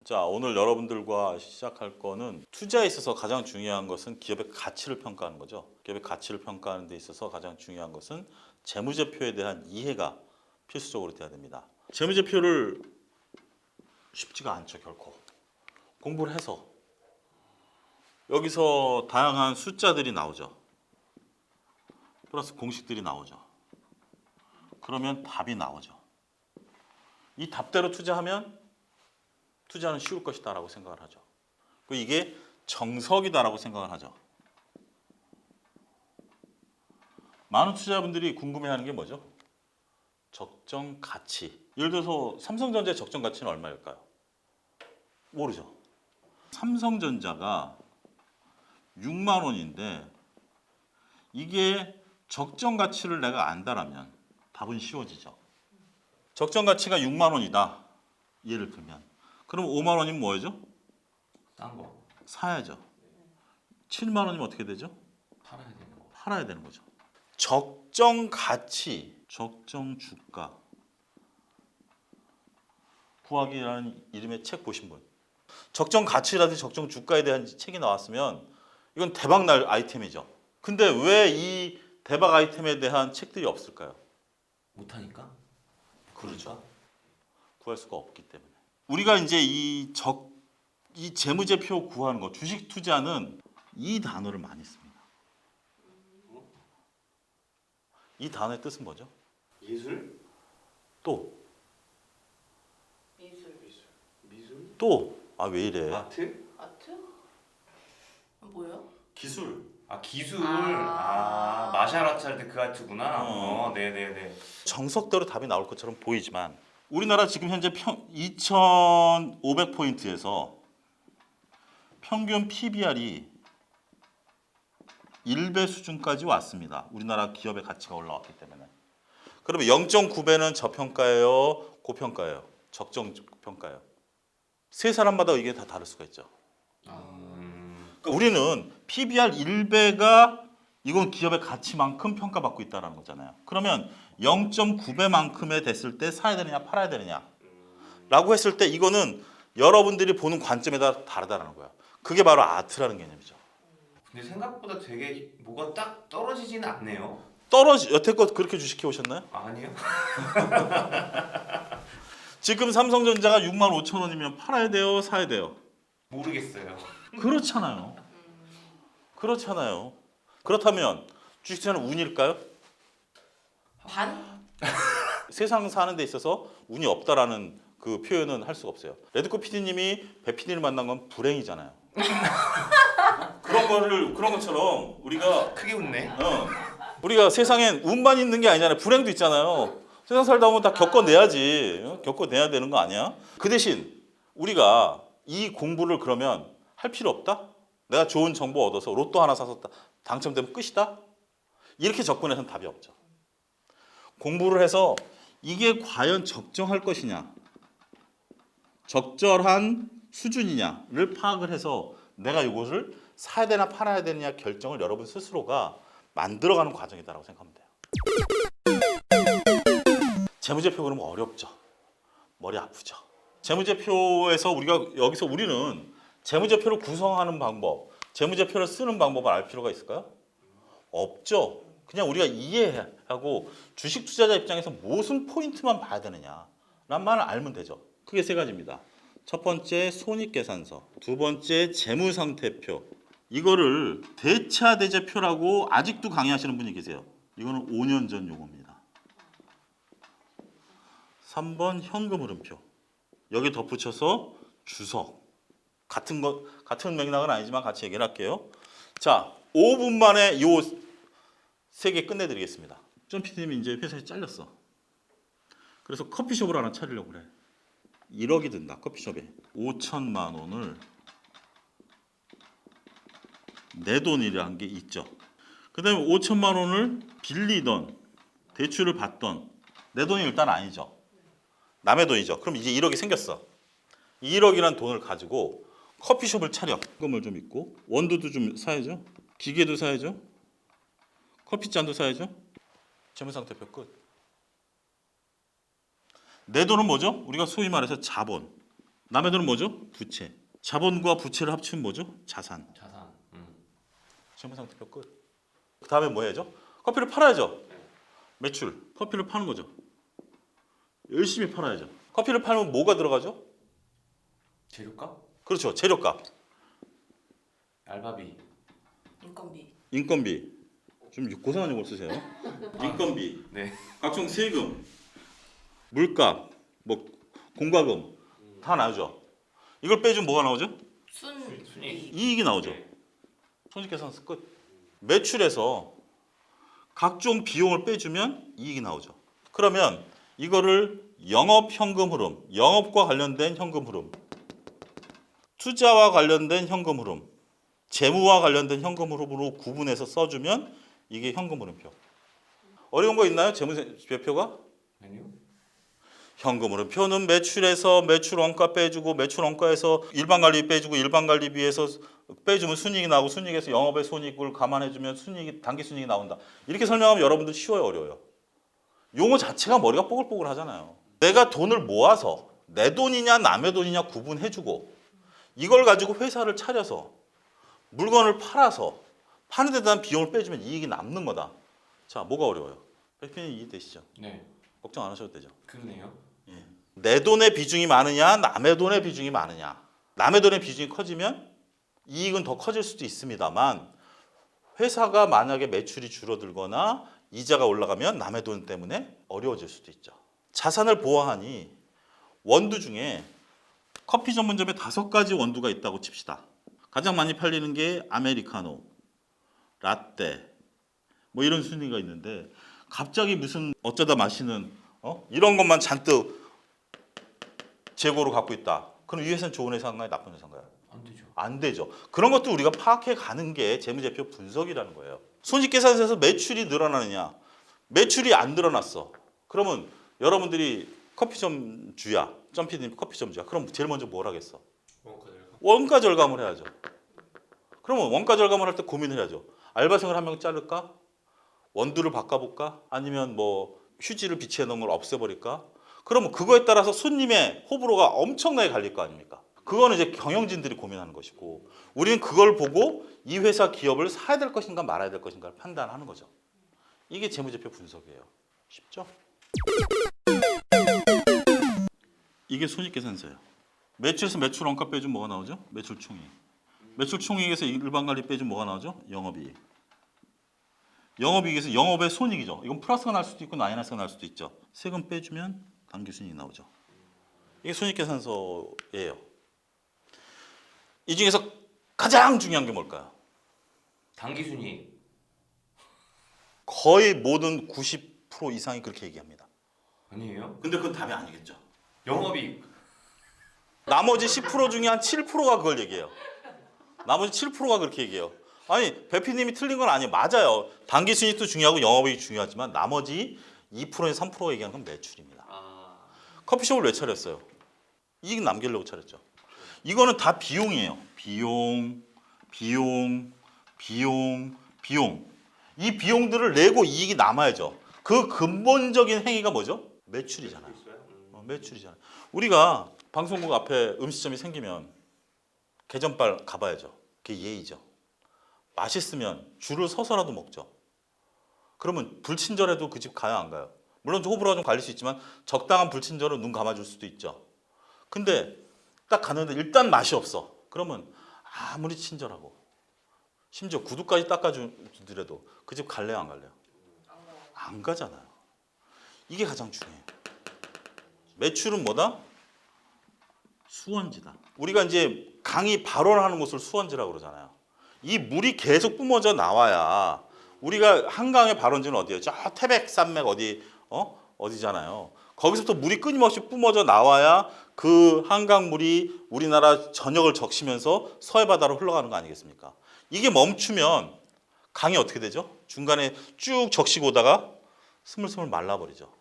자, 오늘 여러분들과 시작할 거는 투자에 있어서 가장 중요한 것은 기업의 가치를 평가하는 거죠. 기업의 가치를 평가하는 데 있어서 가장 중요한 것은 재무제표에 대한 이해가 필수적으로 돼야 됩니다. 재무제표를 쉽지가 않죠, 결코. 공부를 해서 여기서 다양한 숫자들이 나오죠. 플러스 공식들이 나오죠. 그러면 답이 나오죠. 이 답대로 투자하면 투자는 쉬울 것이다라고 생각을 하죠. 그리고 이게 정석이다라고 생각을 하죠. 많은 투자자분들이 궁금해하는 게 뭐죠? 적정 가치. 예를 들어서 삼성전자의 적정 가치는 얼마일까요? 모르죠. 삼성전자가 6만 원인데 이게 적정 가치를 내가 안다라면 답은 쉬워지죠. 적정 가치가 6만 원이다. 예를 들면. 그럼 5만 원이면 뭐죠? 싼 거. 사야죠. 7만 원이면 어떻게 되죠? 팔아야 되는 거. 팔아야 되는 거죠. 적정 가치, 적정 주가 구하기라는 이름의 책 보신 분. 적정 가치라든지 적정 주가에 대한 책이 나왔으면 이건 대박 날 아이템이죠. 근데 왜 이 대박 아이템에 대한 책들이 없을까요? 못하니까? 그렇죠. 구할 수가 없기 때문에. 우리가 이제 이 재무제표 구하는 거, 주식 투자는 이 단어를 많이 씁니다. 이 단어의 뜻은 뭐죠? 예술? 또, 미술? 또. 아, 왜 이래? 아트? 아트? 뭐예요? 기술. 아 기술. 아. 마샤라츠 할 때 그 아트구나. 어. 네네네. 정석대로 답이 나올 것처럼 보이지만 우리나라 지금 현재 2,500포인트에서 평균 PBR이 1배 수준까지 왔습니다. 우리나라 기업의 가치가 올라왔기 때문에. 그러면 0.9배는 저평가예요? 고평가예요? 적정 평가예요? 세 사람마다 이게 다 다를 수가 있죠. 그러니까 우리는 PBR 1배가 이건 기업의 가치만큼 평가받고 있다는 거잖아요. 그러면 0.9배만큼에 됐을 때 사야 되느냐 팔아야 되느냐 라고 했을 때 이거는 여러분들이 보는 관점에 따라 다르다는 거야. 그게 바로 아트라는 개념이죠. 근데 생각보다 되게 뭐가 딱 떨어지진 않네요. 여태껏 그렇게 주식해 오셨나요? 아니요? 지금 삼성전자가 6만 5천 원이면 팔아야 돼요? 사야 돼요? 모르겠어요. 그렇잖아요. 그렇잖아요. 그렇다면 주식 투자는 운일까요? 반? 세상 사는 데 있어서 운이 없다라는 그 표현은 할 수가 없어요. 레드코 PD님이 배 PD를 만난 건 불행이잖아요. 그런 것처럼 우리가 크게 웃네. 우리가 세상엔 운만 있는 게 아니잖아요. 불행도 있잖아요. 세상 살다 보면 다 겪어내야지. 겪어내야 되는 거 아니야? 그 대신 우리가 이 공부를 그러면 할 필요 없다? 내가 좋은 정보 얻어서 로또 하나 사서 당첨되면 끝이다? 이렇게 접근해서는 답이 없죠. 공부를 해서 이게 과연 적정할 것이냐, 적절한 수준이냐를 파악을 해서 내가 이것을 사야 되나 팔아야 되느냐 결정을 여러분 스스로가 만들어가는 과정이다라고 생각하면 돼요. 재무제표 그러면 어렵죠. 머리 아프죠. 재무제표에서 우리는 재무제표를 구성하는 방법, 재무제표를 쓰는 방법을 알 필요가 있을까요? 없죠. 그냥 우리가 이해하고 주식 투자자 입장에서 무슨 포인트만 봐야 되느냐란 말을 알면 되죠. 크게 세 가지입니다. 첫 번째 손익계산서, 두 번째 재무상태표. 이거를 대차대제표라고 아직도 강의하시는 분이 계세요. 이거는 5년 전 용어입니다. 3번 현금흐름표. 여기 덧붙여서 주석. 같은 맥락은 아니지만 같이 얘기를 할게요. 자, 5분 만에 이 3개 끝내드리겠습니다. 전 PD님이 이제 회사에 잘렸어. 그래서 커피숍을 하나 차리려고 그래. 1억이 든다, 커피숍에. 5천만 원을 내 돈이라는 게 있죠. 그 다음에 5천만 원을 빌리던, 대출을 받던, 내 돈이 일단 아니죠. 남의 돈이죠. 그럼 이제 1억이 생겼어. 1억이란 돈을 가지고 커피숍을 차려. 현금을 좀 있고, 원두도 좀 사야죠. 기계도 사야죠. 커피잔도 사야죠. 재무상태표 끝. 내 돈은 뭐죠? 우리가 소위 말해서 자본. 남의 돈은 뭐죠? 부채. 자본과 부채를 합치면 뭐죠? 자산. 자산. 재무상태표 끝. 그 다음에 뭐 해야죠? 커피를 팔아야죠. 매출. 커피를 파는 거죠. 열심히 팔아야죠. 커피를 팔면 뭐가 들어가죠? 재료값? 그렇죠. 재료값, 알바비. 인건비. 인건비. 좀 고상한 용어를 쓰세요. 인건비, 네. 각종 세금, 물값, 뭐 공과금 다 나오죠. 이걸 빼주면 뭐가 나오죠? 순이익. 이익이 나오죠. 손익계산 끝. 매출에서 각종 비용을 빼주면 이익이 나오죠. 그러면 이거를 영업 현금 흐름, 영업과 관련된 현금 흐름, 투자와 관련된 현금 흐름, 재무와 관련된 현금 흐름으로 구분해서 써주면 이게 현금 흐름표. 어려운 거 있나요? 재무제표가? 아니요. 현금 흐름표는 매출에서 매출 원가 빼주고 매출 원가에서 일반 관리비 빼주고 일반 관리비에서 빼주면 순이익이 나오고 순이익에서 영업의 손익을 감안해주면 순이익이 단기 순이익이 나온다. 이렇게 설명하면 여러분들 쉬워요, 어려워요? 용어 자체가 머리가 뽀글뽀글 하잖아요. 내가 돈을 모아서 내 돈이냐 남의 돈이냐 구분해주고 이걸 가지고 회사를 차려서 물건을 팔아서 파는 데 대한 비용을 빼주면 이익이 남는 거다. 자, 뭐가 어려워요? 대표님 이해되시죠? 네. 걱정 안 하셔도 되죠. 그러네요. 내 돈의 비중이 많으냐 남의 돈의 비중이 많으냐. 남의 돈의 비중이 커지면 이익은 더 커질 수도 있습니다만 회사가 만약에 매출이 줄어들거나 이자가 올라가면 남의 돈 때문에 어려워질 수도 있죠. 자산을 보호하니 원두 중에 커피 전문점에 5가지 원두가 있다고 칩시다. 가장 많이 팔리는 게 아메리카노, 라떼 뭐 이런 순위가 있는데 갑자기 무슨 어쩌다 마시는 이런 것만 잔뜩 재고로 갖고 있다. 그럼 이 회사는 좋은 회사인가요? 나쁜 회사인가요? 안 되죠. 안 되죠. 그런 것도 우리가 파악해 가는 게 재무제표 분석이라는 거예요. 손익계산서에서 매출이 늘어나느냐, 매출이 안 늘어났어. 그러면 여러분들이 커피점 주야, 점피디님 커피점 주야. 그럼 제일 먼저 뭘 하겠어? 원가 절감을 해야죠. 그러면 원가 절감을 할 때 고민을 해야죠. 알바생을 한 명 자를까? 원두를 바꿔볼까? 아니면 뭐 휴지를 비치해 놓은 걸 없애버릴까? 그러면 그거에 따라서 손님의 호불호가 엄청나게 갈릴 거 아닙니까? 그거는 이제 경영진들이 고민하는 것이고 우리는 그걸 보고 이 회사 기업을 사야 될 것인가 말아야 될 것인가를 판단하는 거죠. 이게 재무제표 분석이에요. 쉽죠? 이게 손익계산서예요. 매출에서 매출 원가 빼주면 뭐가 나오죠? 매출 총이익. 매출 총이익에서 일반 관리 빼주면 뭐가 나오죠? 영업이익. 영업이익에서 영업의 손익이죠. 이건 플러스가 날 수도 있고 마이너스가 날 수도 있죠. 세금 빼주면 단기 순이익이 나오죠. 이게 손익계산서예요. 이 중에서 가장 중요한 게 뭘까요? 단기 순이익. 거의 모든 90% 이상이 그렇게 얘기합니다. 아니에요? 근데 그건 답이 아니겠죠. 영업이익. 나머지 10% 중에 한 7%가 그걸 얘기해요. 나머지 7%가 그렇게 얘기해요. 아니 배피님이 틀린 건 아니에요. 맞아요. 단기 순이익도 중요하고 영업이익이 중요하지만 나머지 2%에서 3%가 얘기하는 건 매출입니다. 커피숍을 왜 차렸어요? 이익 남기려고 차렸죠. 이거는 다 비용이에요. 비용. 이 비용들을 내고 이익이 남아야죠. 그 근본적인 행위가 뭐죠? 매출이잖아요. 매출이잖아요. 우리가 방송국 앞에 음식점이 생기면 개점발 가봐야죠. 그게 예의죠. 맛있으면 줄을 서서라도 먹죠. 그러면 불친절해도 그 집 가요 안 가요? 물론 호불호가 좀 갈릴 수 있지만 적당한 불친절은 눈 감아줄 수도 있죠. 근데 딱 가는데 일단 맛이 없어. 그러면 아무리 친절하고 심지어 구두까지 닦아주더라도 그 집 갈래요 안 갈래요? 안 가잖아요. 이게 가장 중요해요. 매출은 뭐다? 수원지다. 우리가 이제 강이 발원하는 곳을 수원지라고 그러잖아요. 이 물이 계속 뿜어져 나와야 우리가 한강의 발원지는 어디예요? 저 태백산맥 어디잖아요. 거기서부터 물이 끊임없이 뿜어져 나와야 그 한강물이 우리나라 전역을 적시면서 서해 바다로 흘러가는 거 아니겠습니까? 이게 멈추면 강이 어떻게 되죠? 중간에 쭉 적시고 오다가 스물스물 말라버리죠.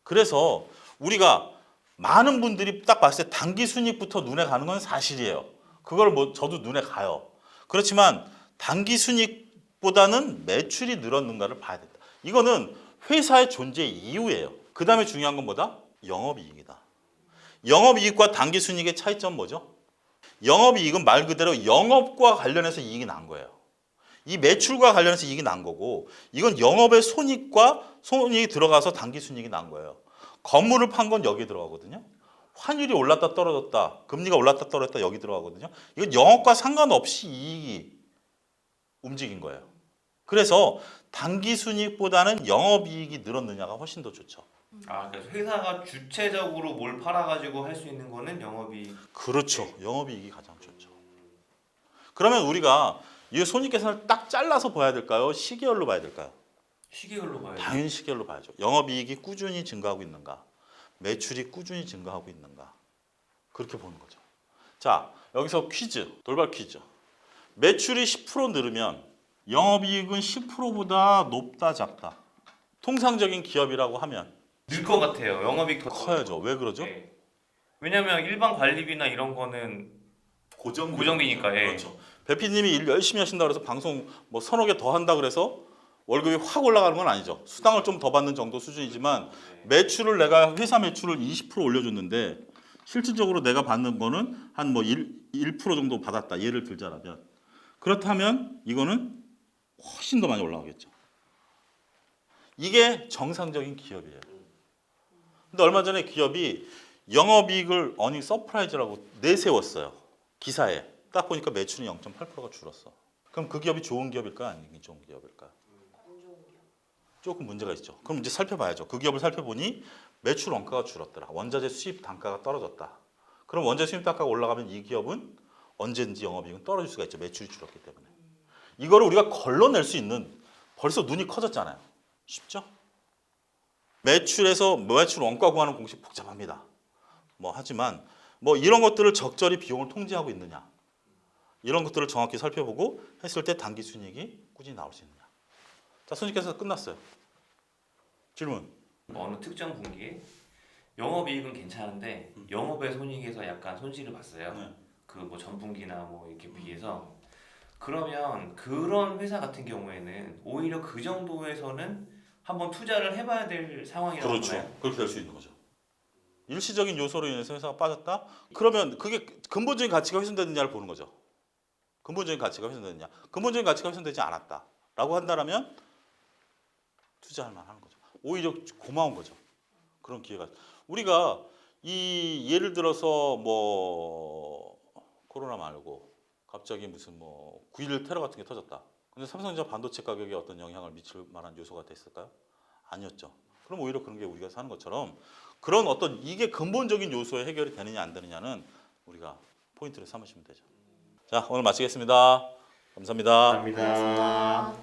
그래서 우리가 많은 분들이 딱 봤을 때 단기 순이익부터 눈에 가는 건 사실이에요. 그걸 뭐 저도 눈에 가요. 그렇지만 단기 순이익보다는 매출이 늘었는가를 봐야 된다. 이거는 회사의 존재 이유예요. 그 다음에 중요한 건 뭐다? 영업이익이다. 영업이익과 당기순이익의 차이점 뭐죠? 영업이익은 말 그대로 영업과 관련해서 이익이 난 거예요. 이 매출과 관련해서 이익이 난 거고 이건 영업의 손익과 손익이 들어가서 당기순이익이 난 거예요. 건물을 판 건 여기 들어가거든요. 환율이 올랐다 떨어졌다, 금리가 올랐다 떨어졌다 여기 들어가거든요. 이건 영업과 상관없이 이익이 움직인 거예요. 그래서 당기순이익보다는 영업이익이 늘었느냐가 훨씬 더 좋죠. 아, 그래서 회사가 주체적으로 뭘 팔아가지고 할 수 있는 거는 영업이. 그렇죠. 영업이익이 가장 좋죠. 그러면 우리가 이 손익계산을 딱 잘라서 봐야 될까요? 시계열로 봐야 될까요? 시계열로 봐야죠. 당연히 시계열로 봐야죠. 영업이익이 꾸준히 증가하고 있는가, 매출이 꾸준히 증가하고 있는가, 그렇게 보는 거죠. 자, 여기서 퀴즈, 돌발 퀴즈. 매출이 10% 늘으면 영업이익은 10%보다 높다 작다. 통상적인 기업이라고 하면 늘 것 같아요. 영업이익 더 커야죠. 왜 그러죠? 네. 왜냐면 일반 관리비나 이런 거는 고정비니까. 예. 그렇죠. 배피님이 일 열심히 하신다 그래서 방송 뭐 서너 개 더 한다 그래서 월급이 확 올라가는 건 아니죠. 수당을 좀 더 받는 정도 수준이지만 매출을 내가 회사 매출을 20% 올려줬는데 실질적으로 내가 받는 거는 한 뭐 1% 정도 받았다. 예를 들자면 그렇다면 이거는 훨씬 더 많이 올라가겠죠. 이게 정상적인 기업이에요. 근데 얼마 전에 기업이 영업이익을 어닝 서프라이즈라고 내세웠어요. 기사에. 딱 보니까 매출이 0.8%가 줄었어. 그럼 그 기업이 좋은 기업일까 아니면 좋은 기업일까? 조금 문제가 있죠. 그럼 이제 살펴봐야죠. 그 기업을 살펴보니 매출 원가가 줄었더라. 원자재 수입 단가가 떨어졌다. 그럼 원자재 수입 단가가 올라가면 이 기업은 언제든지 영업이익은 떨어질 수가 있죠. 매출이 줄었기 때문에. 이거를 우리가 걸러낼 수 있는 벌써 눈이 커졌잖아요. 쉽죠? 매출에서 매출 원가 구하는 공식 복잡합니다. 뭐 하지만 뭐 이런 것들을 적절히 비용을 통제하고 있느냐 이런 것들을 정확히 살펴보고 했을 때 당기 순이익이 꾸준히 나올 수 있느냐. 자, 손익계산 끝났어요. 질문. 어느 특정 분기에 영업이익은 괜찮은데 영업의 손익에서 약간 손실을 봤어요. 네. 그 뭐 전분기나 뭐 이렇게 비해서. 그러면 그런 회사 같은 경우에는 오히려 그 정도에서는 한번 투자를 해봐야 될 상황이라고 그렇죠. 보나요? 그렇게 될 수 있는 거죠. 일시적인 요소로 인해서 회사가 빠졌다? 그러면 그게 근본적인 가치가 훼손되느냐를 보는 거죠. 근본적인 가치가 훼손되느냐. 근본적인 가치가 훼손되지 않았다. 라고 한다면 투자할 만한 거죠. 오히려 고마운 거죠. 그런 기회가. 우리가 이 예를 들어서 뭐 코로나 말고 갑자기 무슨 뭐 9.11 테러 같은 게 터졌다. 근데 삼성전자 반도체 가격에 어떤 영향을 미칠 만한 요소가 됐을까요? 아니었죠. 그럼 오히려 그런 게 우리가 사는 것처럼 그런 어떤 이게 근본적인 요소에 해결이 되느냐 안 되느냐는 우리가 포인트를 삼으시면 되죠. 자, 오늘 마치겠습니다. 감사합니다. 감사합니다.